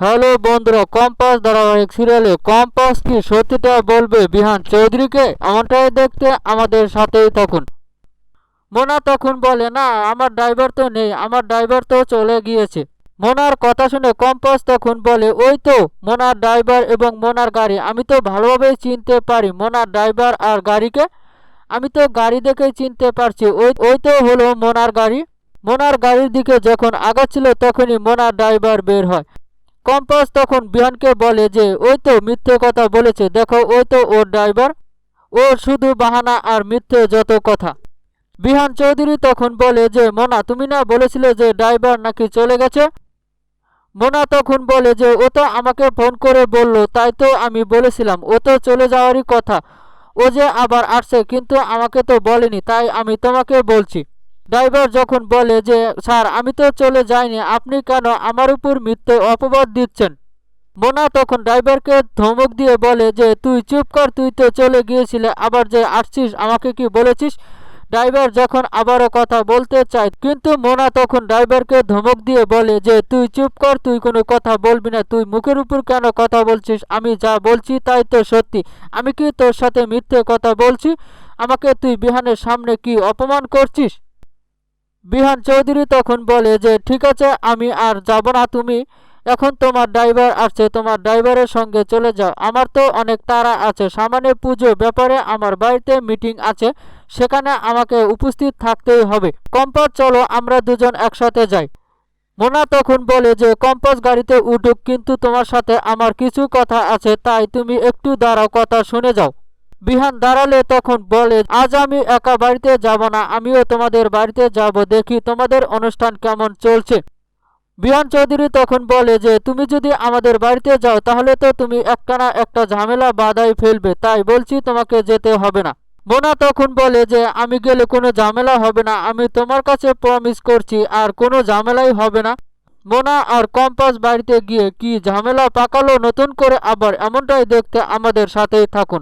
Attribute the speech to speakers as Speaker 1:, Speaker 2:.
Speaker 1: Hello বন্ধুরা, compass ধারাবাহিক সিরিয়ালে কম্পাস কি সত্যিটা বলবে বিহান চৌধুরীকে? এমনটাই দেখতে আমাদের সাথেই থাকুন। মোনা তখন বলে, না আমার ড্রাইভার তো নেই, আমার ড্রাইভার তো চলে গিয়েছে। মোনার কথা শুনে কম্পাস তখন বলে, ওই তো মোনার ড্রাইভার এবং মোনার গাড়ি, আমি তো ভালোভাবেই চিনতে পারি মোনার ড্রাইভার আর গাড়িকে। আমি তো গাড়ি দেখেই চিনতে পারছি, ওই ওই তো হলো মোনার গাড়ি। মোনার গাড়ির দিকে যখন আগাচ্ছিল তখনই মোনার ড্রাইভার বের হয়। কম্পাস তখন বিহানকে বলে যে ওই তো মিথ্যে কথা বলেছে, দেখো ওই তো ওর ড্রাইভার, ওর শুধু বাহানা আর মিথ্যে যত কথা। বিহান চৌধুরী তখন বলে যে মোনা, তুমি না বলেছিলে যে ড্রাইভার নাকি চলে গেছে? মোনা তখন বলে যে ও তো আমাকে ফোন করে বলল, তাই তো আমি বলেছিলাম ও তো চলে যাওয়ারই কথা, ও যে আবার আসছে কিন্তু আমাকে তো বলেনি, তাই আমি তোমাকে বলছি। ড্রাইভার যখন বলে যে স্যার আমি তো চলে যাইনি, আপনি কেন আমার উপর মিথ্যে অপবাদ দিচ্ছেন? মোনা তখন ড্রাইভারকে ধমক দিয়ে বলে যে তুই চুপ কর, তুই তো চলে গিয়েছিলে, আবার যে আসছিস আমাকে কি বলেছিস? ড্রাইভার যখন আবারও কথা বলতে চায় কিন্তু মোনা তখন ড্রাইভারকে ধমক দিয়ে বলে যে তুই চুপ কর, তুই কোনো কথা বলবি না, তুই মুখের উপর কেন কথা বলছিস? আমি যা বলছি তাই তো সত্যি, আমি কি তোর সাথে মিথ্যে কথা বলছি? আমাকে তুই বিহানের সামনে কি অপমান করছিস? বিহান চৌধুরী তখন বলে যে ঠিক আছে, আমি আর যাব না, তুমি এখন তোমার ড্রাইভার আসছে, তোমার ড্রাইভারের সঙ্গে চলে যাও, আমার তো অনেক তাড়া আছে, সামনে পুজো ব্যাপারে আমার বাড়িতে মিটিং আছে, সেখানে আমাকে উপস্থিত থাকতেই হবে। কম্পাস চলো আমরা দুজন একসাথে যাই। মোনা তখন বলে যে কম্পাস গাড়িতে উঠুক, কিন্তু তোমার সাথে আমার কিছু কথা আছে, তাই তুমি একটু দাঁড়াও, কথা শুনে যাও। বিহান দাঁড়ালে তখন বলে আজ আমি একা বাড়িতে যাব না, আমিও তোমাদের বাড়িতে যাব, দেখি তোমাদের অনুষ্ঠান কেমন চলছে। বিহান চৌধুরী তখন বলে যে তুমি যদি আমাদের বাড়িতে যাও তাহলে তো তুমি একটা না একটা ঝামেলা বাধাই ফেলবে, তাই বলছি তোমাকে যেতে হবে না। মোনা তখন বলে যে আমি গেলে কোনো ঝামেলা হবে না, আমি তোমার কাছে প্রমিস করছি আর কোনো ঝামেলাই হবে না। মোনা আর কম্পাস বাড়িতে গিয়ে কি ঝামেলা পাকালো নতুন করে আবার, এমনটাই দেখতে আমাদের সাথেই থাকুন।